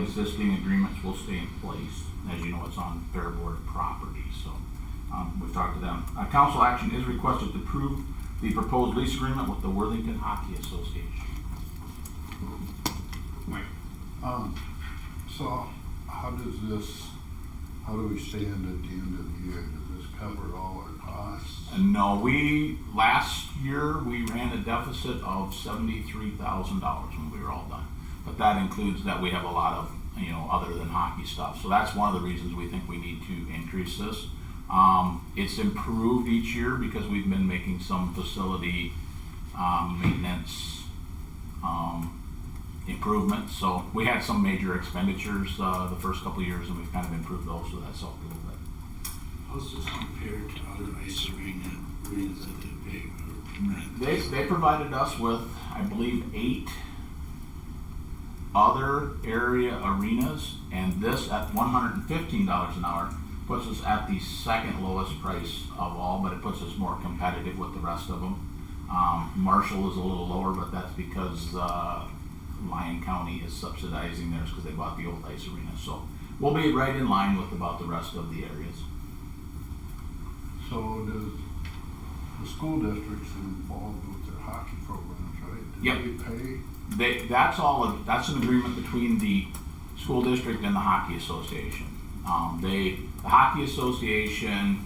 existing agreements will stay in place. As you know, it's on Fair Board property, so we've talked to them. Council action is requested to approve the proposed lease agreement with the Worthington Hockey Association. Mike? So how do we stand at the end of the year? Does this cover all our costs? And no, last year we ran a deficit of $73,000 when we were all done. But that includes that we have a lot of, other than hockey stuff. So that's one of the reasons we think we need to increase this. It's improved each year because we've been making some facility maintenance improvements. So we had some major expenditures the first couple of years, and we've kind of improved those, so that's helped a little bit. How's this compared to other ice arenas that they pay for rent? They provided us with, I believe, 8 other area arenas, and this at $115 an hour puts us at the second lowest price of all, but it puts us more competitive with the rest of them. Marshall is a little lower, but that's because Lyon County is subsidizing theirs because they bought the old ice arena. So we'll be right in line with about the rest of the areas. So does the school districts involved with their hockey programs, right? Do Yep. they pay? That's an agreement between the school district and the hockey association. The hockey association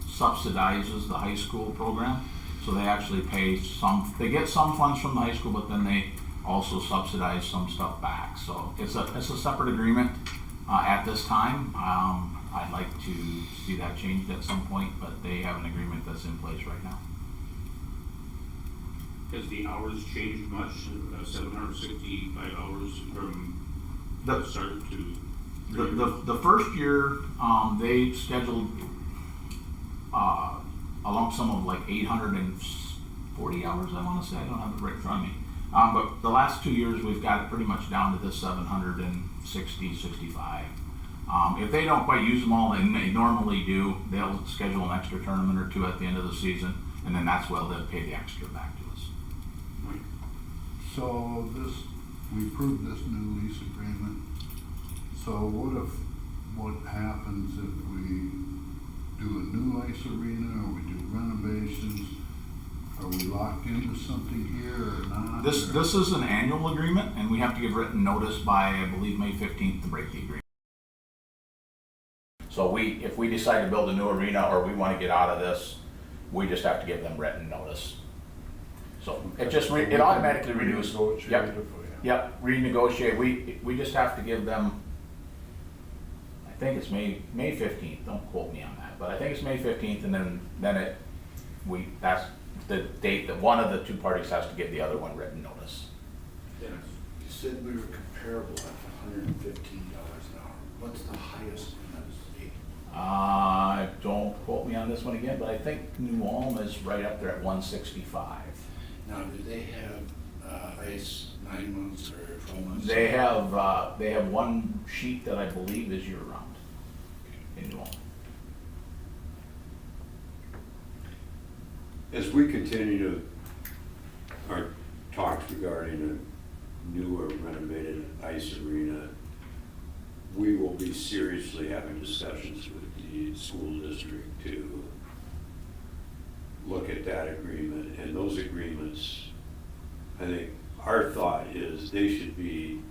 subsidizes the high school program, so they actually pay some. They get some funds from the high school, but then they also subsidize some stuff back. So it's a separate agreement at this time. I'd like to see that changed at some point, but they have an agreement that's in place right now. Has the hours changed much? 765 hours from the start to the first year they scheduled a lump sum of like 840 hours, I want to say. I don't have it right in front of me. But the last 2 years we've got it pretty much down to this 760, 65. If they don't quite use them all, and they normally do, they'll schedule an extra tournament or 2 at the end of the season, and then that's where they'll pay the extra back to us. So we approved this new lease agreement. So what happens if we do a new ice arena or we do renovations? Are we locked into something here or not? This is an annual agreement, and we have to give written notice by, I believe, May 15th to break the agreement. So if we decide to build a new arena or we want to get out of this, we just have to give them written notice. So it automatically renews. Yep, renegotiate. We just have to give them, I think it's May 15th, don't quote me on that, but I think it's May 15th, and then that's the date that one of the two parties has to give the other one written notice. Dennis, you said we were comparable at $115 an hour. What's the highest in that state? Don't quote me on this one again, but I think New Ulm is right up there at 165. Now, do they have ice 9 months or 12 months? They have one sheet that I believe is year round in New Ulm. As we continue our talks regarding a new or renovated ice arena, we will be seriously having discussions with the school district to look at that agreement. And those agreements, I think our thought is they should be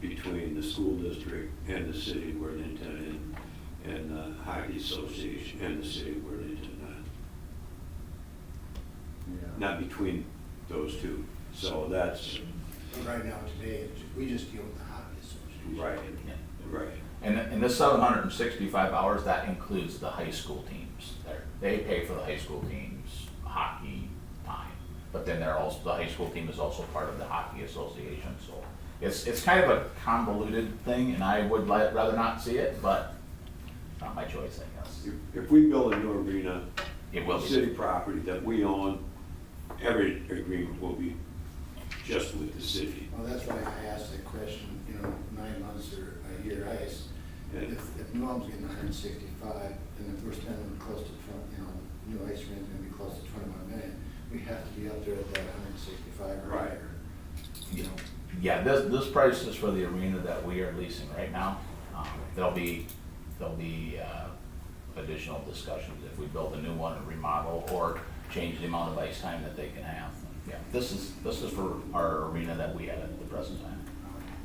between the school district and the city of Worthington and the hockey association and the city of Worthington. Not between those two. So that's Right now, today, we just deal with the hockey association. right. Right. And this 765 hours, that includes the high school teams. They pay for the high school teams hockey time, but then the high school team is also part of the hockey association. So it's kind of a convoluted thing, and I would rather not see it, but it's not my choice, I guess. If we build a new arena, It will be. city property that we own, every agreement will be just with the city. Well, that's why I asked the question, 9 months or a year ice. Yeah. If New Ulm's getting 165, and if we're spending close to, new ice rink is gonna be close to 21 million, we have to be up there at that 165 or Right. higher. Yeah, this price is for the arena that we are leasing right now. There'll be additional discussions if we build a new one or remodel or change the amount of ice time that they can have. Yeah, this is for our arena that we have at the present time.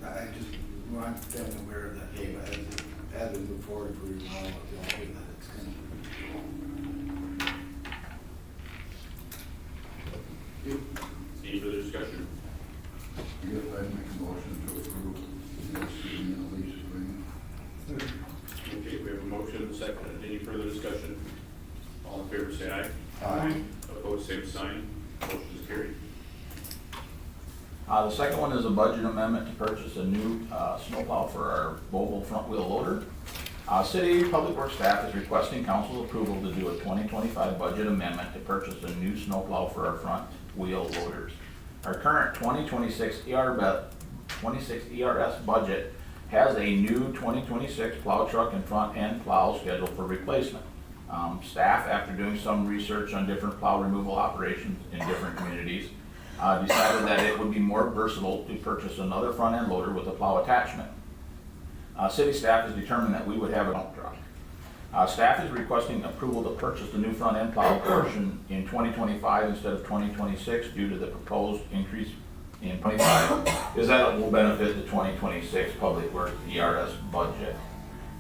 I just want them aware of that, hey, as we move forward, if we remodel it, they'll know that it's gonna. Any further discussion? I guess I'd make a motion to approve the ice arena lease agreement. Okay, we have a motion and a second. Any further discussion? All in favor, say aye. Aye. Opposed, same sign. Motion is carried. The second one is a budget amendment to purchase a new snowplow for our Volvo front wheel loader. City Public Works staff is requesting council approval to do a 2025 budget amendment to purchase a new snowplow for our front wheel loaders. Our current 2026 ERS budget has a new 2026 plow truck and front end plow scheduled for replacement. Staff, after doing some research on different plow removal operations in different communities, decided that it would be more versatile to purchase another front end loader with a plow attachment. City staff has determined that we would have a dump truck. Staff is requesting approval to purchase the new front end plow portion in 2025 instead of 2026 due to the proposed increase in 25 is that it will benefit the 2026 Public Works ERS budget.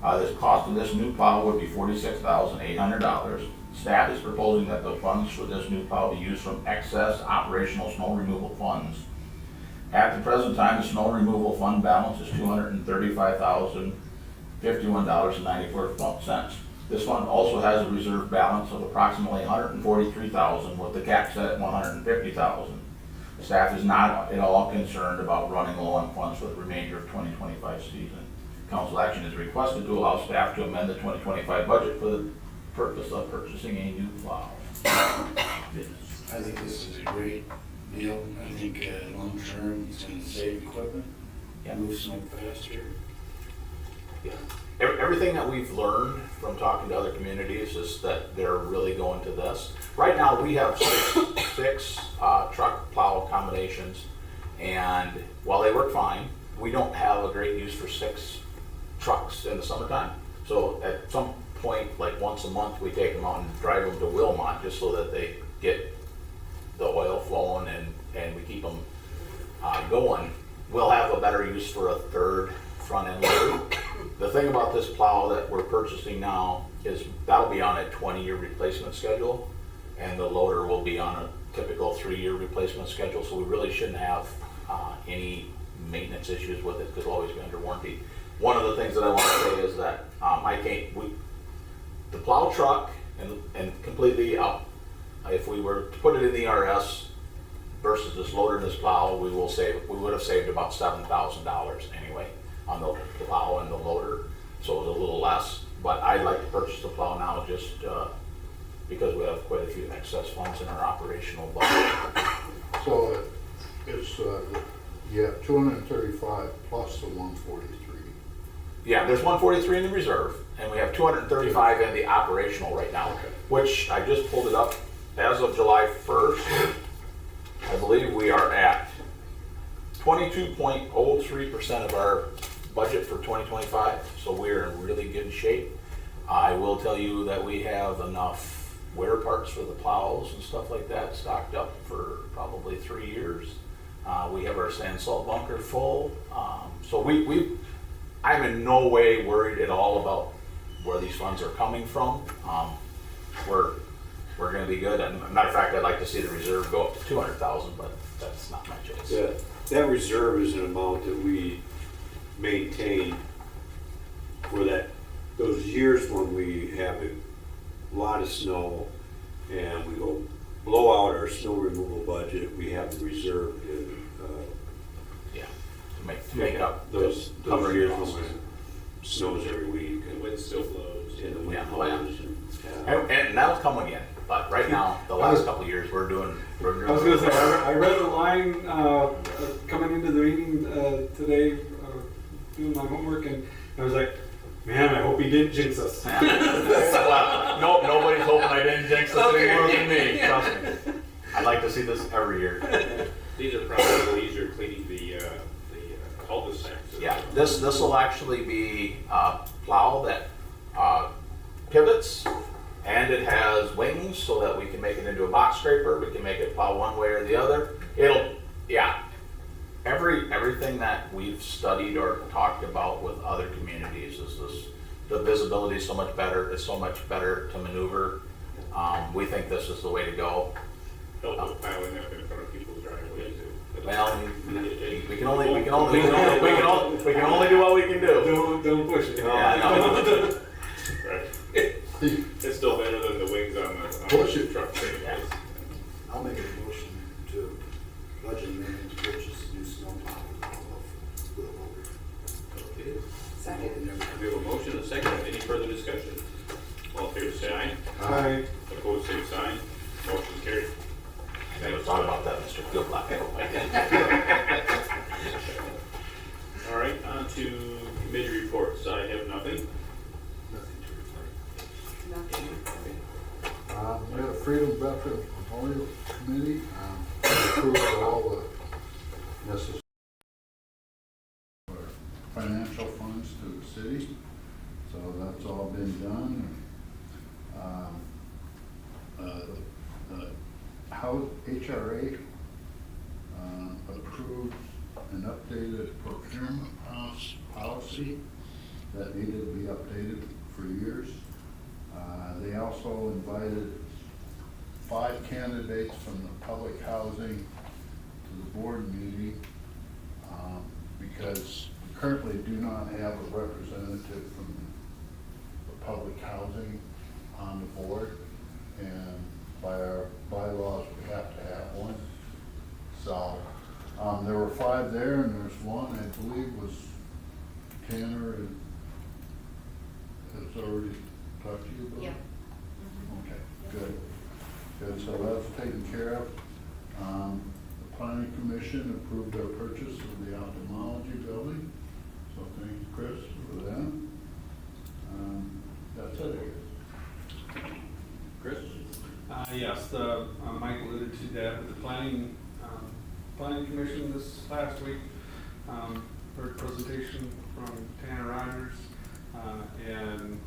This cost of this new plow would be $46,800. Staff is proposing that the funds for this new plow be used from excess operational snow removal funds. At the present time, the snow removal fund balance is $235,051.94. This fund also has a reserve balance of approximately $143,000 with the cap set at $150,000. Staff is not at all concerned about running low on funds for the remainder of 2025 season. Council action is requested to allow staff to amend the 2025 budget for the purpose of purchasing a new plow. I think this is a great deal. I think long term, it's gonna save equipment, Yeah. move snow faster. Yeah. Everything that we've learned from talking to other communities is that they're really going to this. Right now, we have six truck plow combinations, and while they work fine, we don't have a great use for 6 trucks in the summertime. So at some point, like once a month, we take them out and drive them to Wilmot just so that they get the oil flowing and we keep them going. We'll have a better use for a third front end loader. The thing about this plow that we're purchasing now is that'll be on a 20-year replacement schedule, and the loader will be on a typical 3-year replacement schedule, so we really shouldn't have any maintenance issues with it because it'll always be under warranty. One of the things that I want to say is that the plow truck and completely up, if we were to put it in the RS versus this loader and this plow, we would have saved about $7,000 anyway on the plow and the loader, so it was a little less. But I'd like to purchase the plow now just because we have quite a few excess funds in our operational budget. So it's, 235 plus the 143. Yeah, there's 143 in the reserve, and we have 235 in the operational right now, which I just pulled it up. As of July 1st, I believe we are at 22.03% of our budget for 2025, so we're in really good shape. I will tell you that we have enough wear parts for the plows and stuff like that stocked up for probably 3 years. We have our sand salt bunker full, so I'm in no way worried at all about where these funds are coming from. We're going to be good. And matter of fact, I'd like to see the reserve go up to 200,000, but that's not my choice. That reserve is an amount that we maintain for those years when we have a lot of snow and we go blow out our snow removal budget. We have the reserve Yeah, to make up those cover years costs. when it snows every week The wind still blows. and the wind Yeah, blows. And that'll come again. But right now, the last couple of years, we're doing. I was gonna say, I read the line coming into the meeting today, doing my homework, and I was like, man, I hope he didn't jinx us. Well, nobody's hoping I didn't jinx this any more than me. Trust me. I'd like to see this every year. These are probably easier cleaning the cul-de-sac. Yeah, this will actually be a plow that pivots, and it has wings so that we can make it into a box scraper. We can make it plow one way or the other. Everything that we've studied or talked about with other communities is this. The visibility is so much better. It's so much better to maneuver. We think this is the way to go. Help with piling up in front of people's driveways. Well, we can only do what we can do. Don't push it. Yeah, no. Right. It's still better than the wings on the Push it. truck. Yeah. I'll make a motion to budget amendment to purchase a new snowplow with wheel loader. Okay. Second. We have a motion and a second. Any further discussion? All in favor, say aye. Aye. Opposed, same sign. Motion carried. Never thought about that, Mr. Fieldblack. All right, on to committee reports. I have nothing. Nothing to report. Nothing. We had a Freedom Veteran Memorial Committee, approved all the necessary financial funds to the city, so that's all been done. The House HRA approved an updated procurement policy that needed to be updated for years. They also invited 5 candidates from the public housing to the board meeting, because we currently do not have a representative from the public housing on the board, and by our bylaws, we have to have one. So, there were 5 there, and there's one, I believe, was Tanner, and has already talked to you about? Yeah. Okay, good. Good, so that's taken care of. The planning commission approved our purchase of the ophthalmology building, so thank you, Chris, for that. That's it, I guess. Chris? Yes, Mike alluded to that with the planning commission this last week. Heard a presentation from Tanner Rogers, and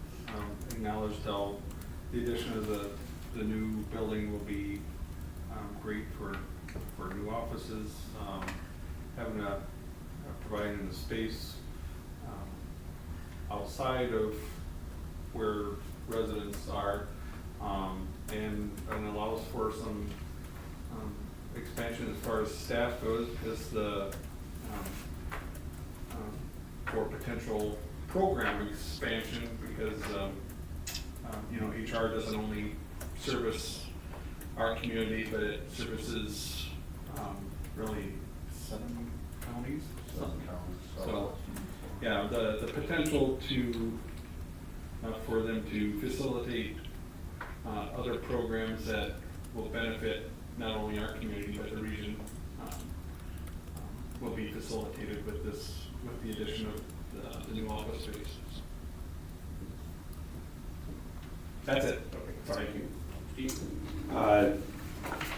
acknowledged how the addition of the new building will be great for new offices, providing the space outside of where residents are, and allows for some expansion as far as staff goes, because for potential program expansion, because HR doesn't only service our community, but it services really 7 counties. So, yeah, the potential to for them to facilitate other programs that will benefit not only our community but the region will be facilitated with the addition of the new office space. That's it. Thank you. Steve?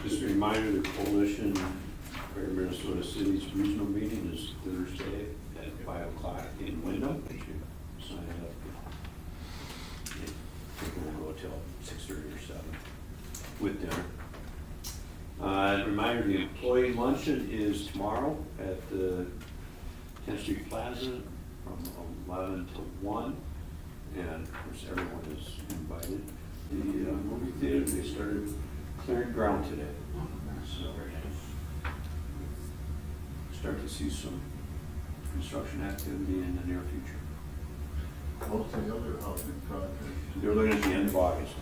Just a reminder, the Coalition Greater Minnesota Cities Regional Meeting is Thursday at 5 o'clock in Wyndham. You should sign up. I think we'll go till 6:30 or 7 with dinner. Reminder, the employee luncheon is tomorrow at the 10th Street Plaza from 11 to 1. And of course, everyone is invited. The movie theater, they started clearing ground today. So, start to see some construction activity in the near future. What's the other housing project? They're looking at the end of August.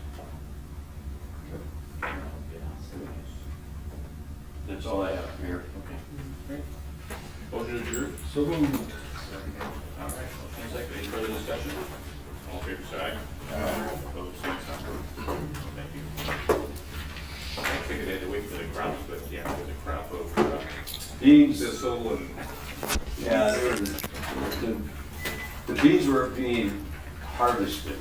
That's all I have, Mayor. Okay. Motion adjourned. So moved. All right. Any further discussion? All in favor, say aye. Opposed, same sign. Thank you. I figured they had to wait for the crops, but yeah, there's a crop of Beans. thistle and Yeah, the beans were being harvested